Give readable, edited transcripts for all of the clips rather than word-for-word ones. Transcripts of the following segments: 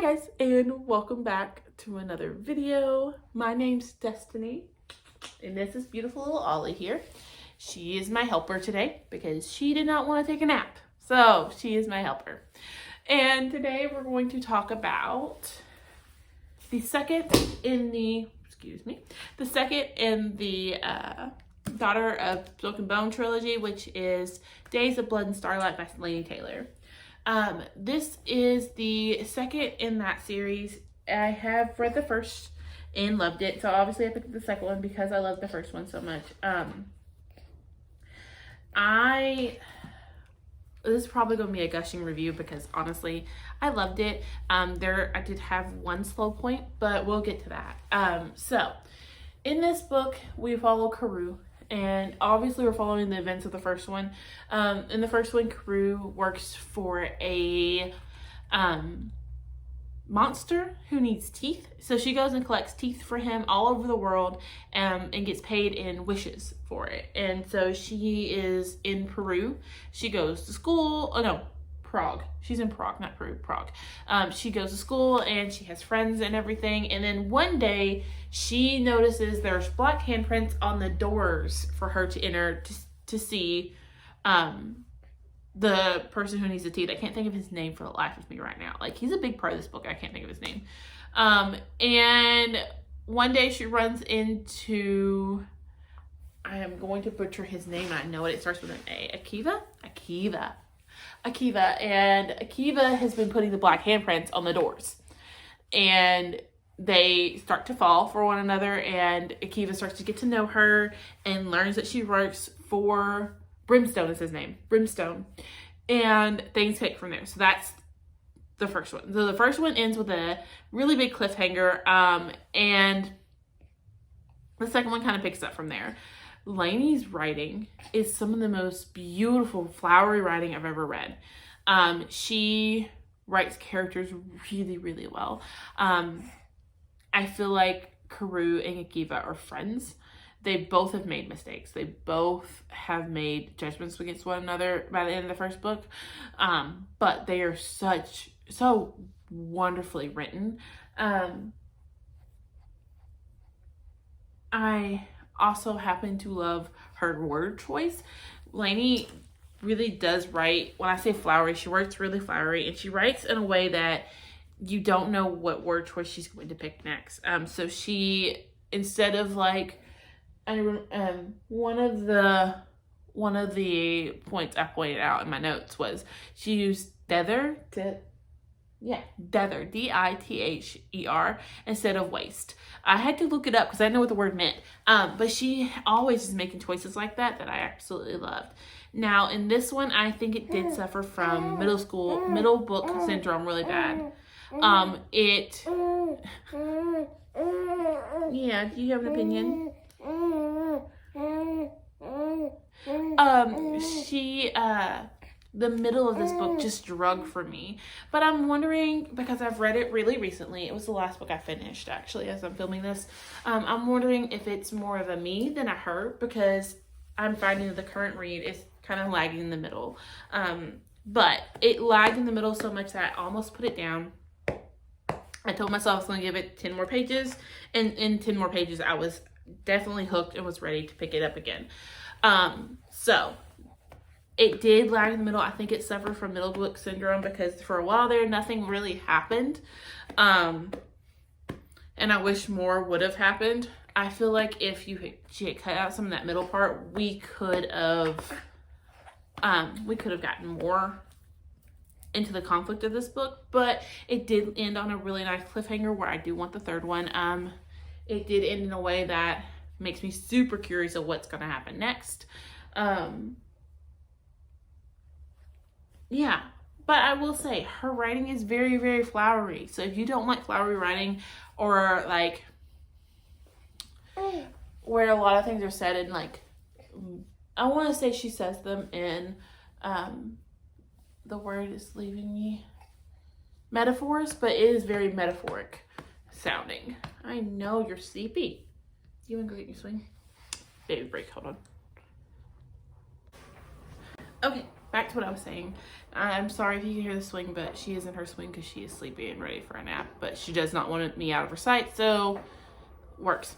guys, and welcome back to another video. My name's Destiny, and this is beautiful little Ollie here. She is my helper today because she did not want to take a nap, so she is my helper. And today we're going to talk about the second in the Daughter of Silk and Bone trilogy, which is Days of Blood and Starlight by Laini Taylor. This is the second in that series. I have read the first and loved it, so obviously I picked the second one because I loved the first one so much. This is probably going to be a gushing review because honestly, I loved it. I did have one slow point, but we'll get to that. So in this book, we follow Karou. And obviously we're following the events of the first one. In the first one, Karou works for a monster who needs teeth. So she goes and collects teeth for him all over the world and gets paid in wishes for it. And so she is in Peru. She goes to school. Oh no, Prague. She's in Prague, not Peru, Prague. She goes to school and she has friends and everything. And then one day she notices there's black handprints on the doors for her to enter to see the person who needs the teeth. I can't think of his name for the life of me right now. Like, he's a big part of this book. I can't think of his name. And one day she runs into, I am going to butcher his name. I know it. It starts with an A. Akiva. And Akiva has been putting the black handprints on the doors. And they start to fall for one another, and Akiva starts to get to know her and learns that she works for Brimstone is his name. Brimstone. And things take from there. So that's the first one. So the first one ends with a really big cliffhanger. And the second one kind of picks up from there. Laini's writing is some of the most beautiful, flowery writing I've ever read. She writes characters really, really well. I feel like Karou and Akiva are friends. They both have made mistakes. They both have made judgments against one another by the end of the first book. But they are so wonderfully written. I also happen to love her word choice. Laini really does write, when I say flowery, she writes really flowery, and she writes in a way that you don't know what word choice she's going to pick next. So she, instead of like, one of the points I pointed out in my notes was she used dither, D-I-T-H-E-R, instead of waste. I had to look it up because I didn't know what the word meant. But she always is making choices like that I absolutely loved. Now, in this one, I think it did suffer from middle book syndrome really bad. Yeah, do you have an opinion? The middle of this book just drug for me. But I'm wondering, because I've read it really recently, it was the last book I finished, actually, as I'm filming this. I'm wondering if it's more of a me than a her, because I'm finding that the current read is kind of lagging in the middle. But it lagged in the middle so much that I almost put it down. I told myself I was going to give it 10 more pages, and in 10 more pages, I was definitely hooked and was ready to pick it up again. So it did lag in the middle. I think it suffered from middle book syndrome because for a while there, nothing really happened. And I wish more would have happened. I feel like if she had cut out some of that middle part, we could have gotten more into the conflict of this book, but it did end on a really nice cliffhanger where I do want the third one. It did end in a way that makes me super curious of what's going to happen next. Yeah, but I will say her writing is very, very flowery. So if you don't like flowery writing, or like where a lot of things are said in, like, I want to say she says them in, the word is leaving me, metaphors, but it is very metaphoric sounding. I know you're sleepy. You want to go get your swing? Baby break, hold on. Okay, back to what I was saying. I'm sorry if you can hear the swing, but she is in her swing because she is sleepy and ready for a nap. But she does not want me out of her sight, so works.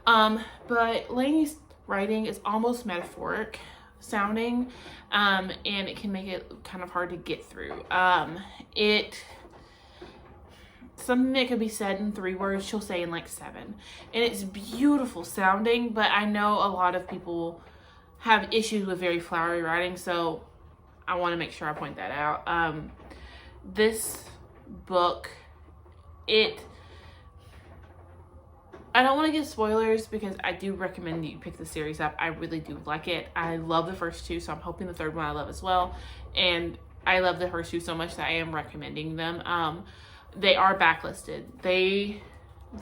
But Lainey's writing is almost metaphoric sounding, and it can make it kind of hard to get through. Something that could be said in 3 words, she'll say in like 7. And it's beautiful sounding, but I know a lot of people have issues with very flowery writing, so I want to make sure I point that out. This book, I don't want to give spoilers because I do recommend you pick the series up. I really do like it. I love the first 2, so I'm hoping the 3rd one I love as well. And I love the first 2 so much that I am recommending them. They are backlisted. The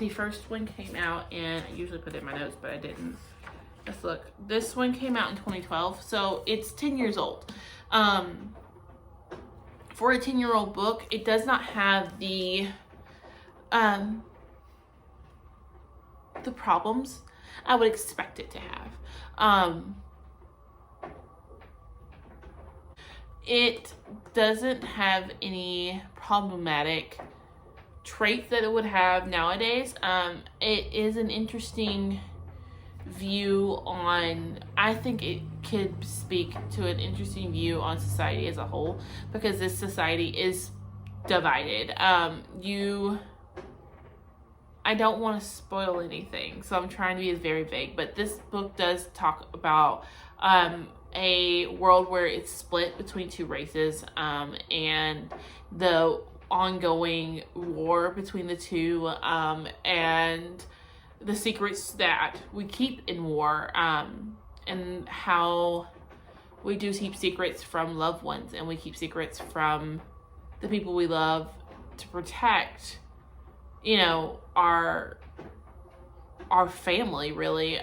first one came out, and I usually put it in my notes, but I didn't. Let's look. This one came out in 2012, so it's 10 years old. For a 10-year-old book, it does not have the problems I would expect it to have. It doesn't have any problematic traits that it would have nowadays. It is an interesting view on, I think it could speak to an interesting view on society as a whole, because this society is divided. I don't want to spoil anything, so I'm trying to be very vague, but this book does talk about a world where it's split between 2 races, and the ongoing war between the 2, and the secrets that we keep in war, and how we do keep secrets from loved ones, and we keep secrets from the people we love to protect, our family, really,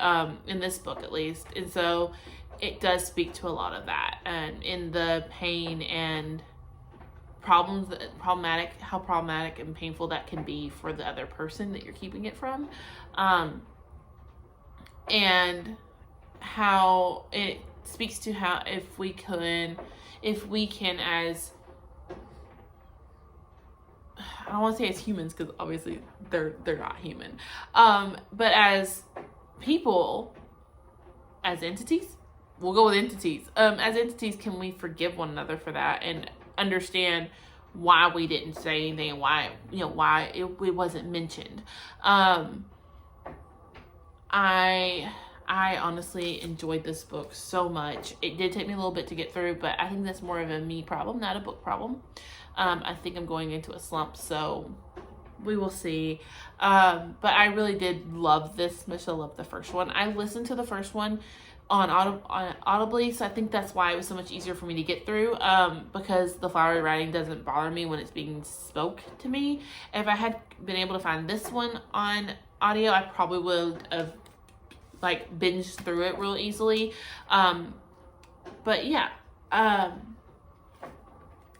in this book at least. And so it does speak to a lot of that, and in the pain and how problematic and painful that can be for the other person that you're keeping it from, and how it speaks to how if we can as, I don't want to say as humans, because obviously they're not human, but as people, as entities, we'll go with entities. As entities, can we forgive one another for that and understand why we didn't say anything, and why it wasn't mentioned. I honestly enjoyed this book so much. It did take me a little bit to get through, but I think that's more of a me problem, not a book problem. I think I'm going into a slump, so we will see. But I really did love this much. I loved the first one. I listened to the first one on audibly, so I think that's why it was so much easier for me to get through, because the flowery writing doesn't bother me when it's being spoke to me. If I had been able to find this one on audio, I probably would have binged through it real easily. But yeah,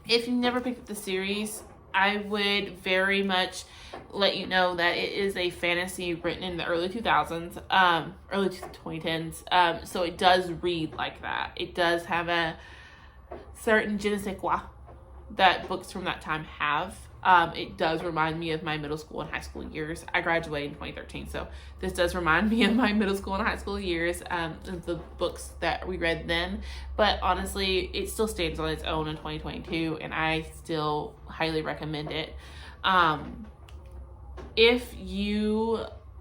if you've never picked up the series, I would very much let you know that it is a fantasy written in the early 2000s, early 2010s. So it does read like that. It does have a certain je ne sais quoi that books from that time have. It does remind me of my middle school and high school years. I graduated in 2013, so this does remind me of my middle school and high school years, the books that we read then. But honestly, it still stands on its own in 2022, and I still highly recommend it.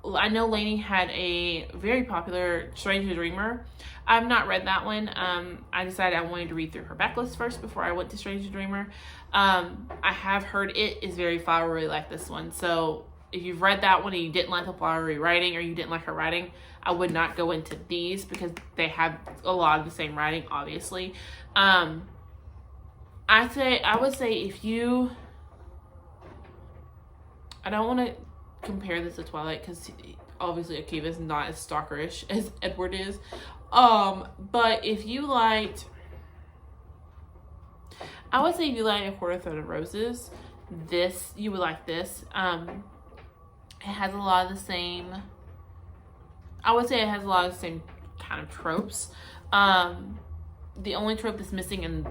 I know Lainey had a very popular Stranger Dreamer. I've not read that one. I decided I wanted to read through her backlist first before I went to Stranger Dreamer. I have heard it is very flowery like this one. So if you've read that one and you didn't like the flowery writing, or you didn't like her writing, I would not go into these because they have a lot of the same writing, obviously. I would say if you, I don't want to compare this to Twilight because obviously Akiva is not as stalkerish as Edward is. But if you liked, I would say if you like A Quarter Thread of Roses, you would like this. It has a lot of the same, I would say it has a lot of the same kind of tropes. The only trope that's missing in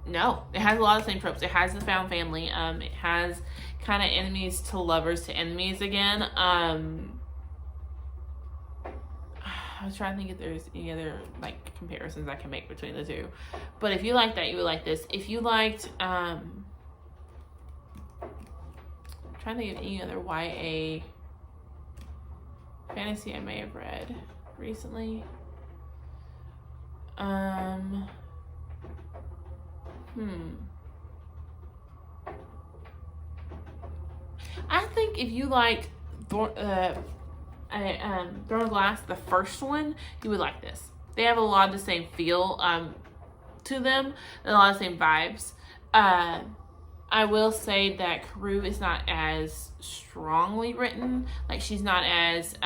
No, it has a lot of the same tropes. It has the found family. It has kind of enemies to lovers to enemies again. I was trying to think if there's any other like comparisons I can make between the two. But if you like that, you would like this. If you liked, I'm trying to think of any other YA fantasy I may have read recently. I think if you liked Throne of Glass, the first one, you would like this. They have a lot of the same feel to them, and a lot of the same vibes. I will say that Karou is not as strongly written. Like, she's not as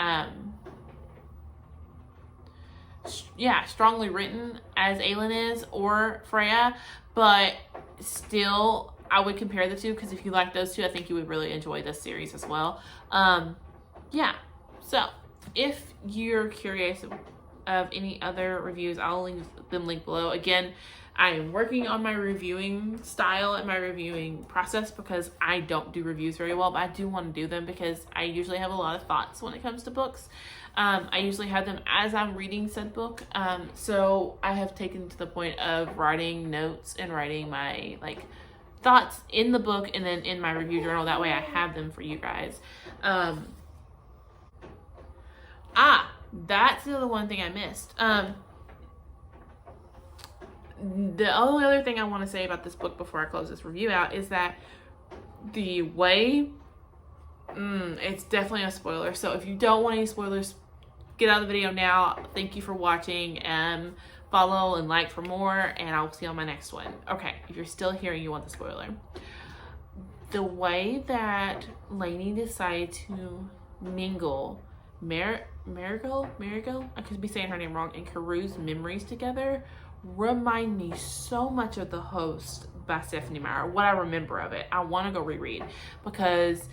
strongly written as Aelin is or Freya, but still I would compare the two, because if you like those two, I think you would really enjoy this series as well. So if you're curious of any other reviews, I'll link them below. Again, I am working on my reviewing style and my reviewing process, because I don't do reviews very well, but I do want to do them because I usually have a lot of thoughts when it comes to books. I usually have them as I'm reading said book. So I have taken to the point of writing notes and writing my thoughts in the book and then in my review journal. That way I have them for you guys. That's the other one thing I missed. The only other thing I want to say about this book before I close this review out is that the way, it's definitely a spoiler. So if you don't want any spoilers, get out of the video now. Thank you for watching, and follow and like for more, and I'll see you on my next one. Okay, if you're still here and you want the spoiler. The way that Lainey decided to mingle Marigold, I could be saying her name wrong, and Caru's memories together remind me so much of The Host by Stephanie Meyer. What I remember of it, I want to go reread, because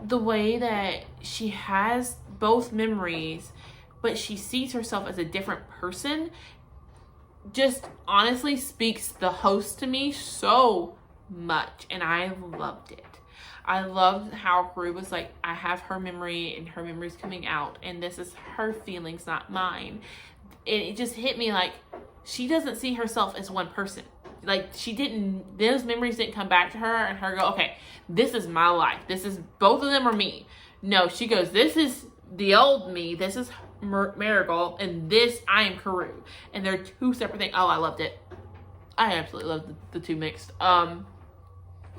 the way that she has both memories but she sees herself as a different person just honestly speaks The Host to me so much, and I loved it. I loved how Caru was like, I have her memory and her memory's coming out, and this is her feelings, not mine. And it just hit me like, she doesn't see herself as one person. Like, those memories didn't come back to her and her go, okay, this is my life. Both of them are me. No, she goes, this is the old me. This is Marigold, and this, I am Caru. And they're two separate things. Oh, I loved it. I absolutely loved the two mixed.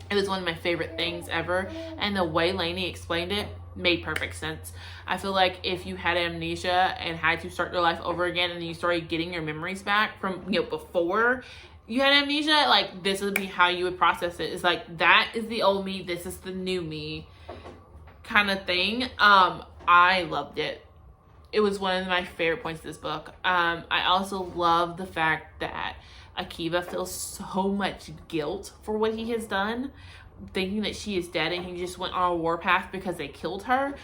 It was one of my favorite things ever. And the way Lainey explained it made perfect sense. I feel like if you had amnesia and had to start your life over again, and then you started getting your memories back from, before you had amnesia, like, this would be how you would process it. It's like, that is the old me, this is the new me kind of thing. I loved it. It was one of my favorite points of this book. I also love the fact that Akiva feels so much guilt for what he has done, thinking that she is dead and he just went on a warpath because they killed her.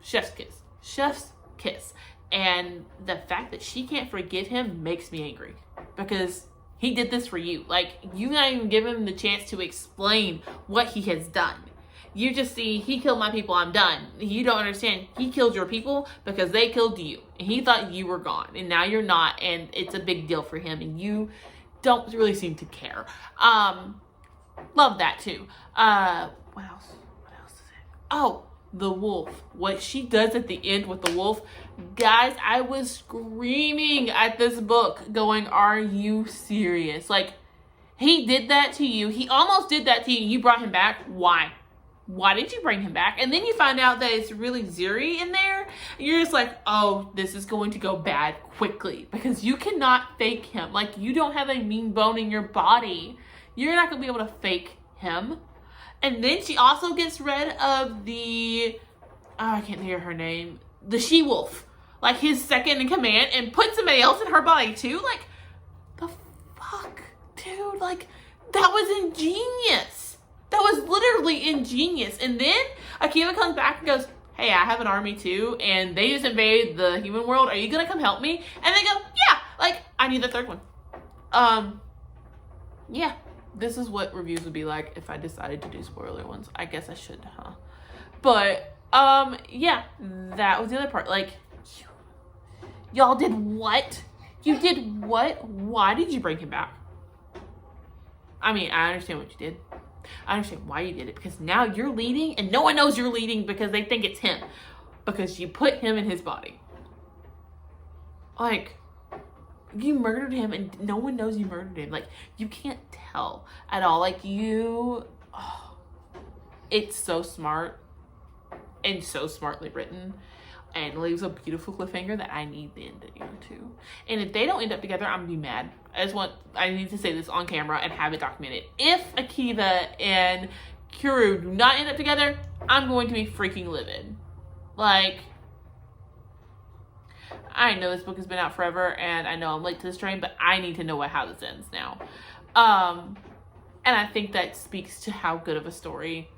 Chef's kiss. Chef's kiss. And the fact that she can't forgive him makes me angry, because he did this for you. Like, you not even give him the chance to explain what he has done. You just see, he killed my people, I'm done. You don't understand. He killed your people because they killed you. And he thought you were gone. And now you're not. And it's a big deal for him. And you don't really seem to care. Love that too. What else? What else is it? Oh, the wolf. What she does at the end with the wolf. Guys, I was screaming at this book going, are you serious? Like, he did that to you. He almost did that to you. You brought him back. Why? Why did you bring him back? And then you find out that it's really Ziri in there. You're just like, oh, this is going to go bad quickly, because you cannot fake him. Like, you don't have a mean bone in your body. You're not going to be able to fake him. And then she also gets rid of the, I can't hear her name, the she-wolf, like his second in command, and puts somebody else in her body too. Like, the fuck, dude? Like, that was ingenious. That was literally ingenious. And then Akiva comes back and goes, hey, I have an army too, and they just invaded the human world. Are you gonna come help me? And they go, yeah, like, I need the third one. yeah, this is what reviews would be like if I decided to do spoiler ones. I guess I should, huh? But, yeah, that was the other part. Like, y'all did what? You did what? Why did you bring him back? I mean, I understand what you did. I understand why you did it, because now you're leading and no one knows you're leading because they think it's him because you put him in his body. Like, you murdered him and no one knows you murdered him. Like, you can't tell at all. Like, it's so smart and so smartly written and leaves a beautiful cliffhanger that I need the end to. And if they don't end up together, I'm gonna be mad. I need to say this on camera and have it documented. If Akiva and Kuru do not end up together, I'm going to be freaking livid. Like, I know this book has been out forever and I know I'm late to this train, but I need to know how this ends now. And I think that speaks to how good of a story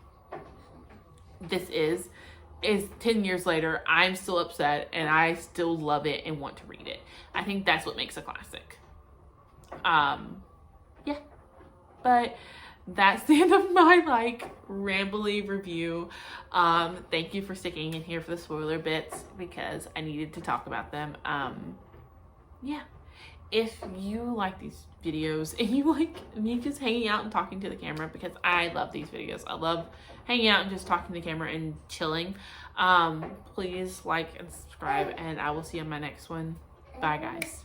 this is 10 years later, I'm still upset and I still love it and want to read it. I think that's what makes a classic. Yeah, but that's the end of my rambly review. Thank you for sticking in here for the spoiler bits because I needed to talk about them. Yeah, if you like these videos and you like me just hanging out and talking to the camera, because I love these videos. I love hanging out and just talking to the camera and chilling. Please like and subscribe and I will see you on my next one. Bye guys.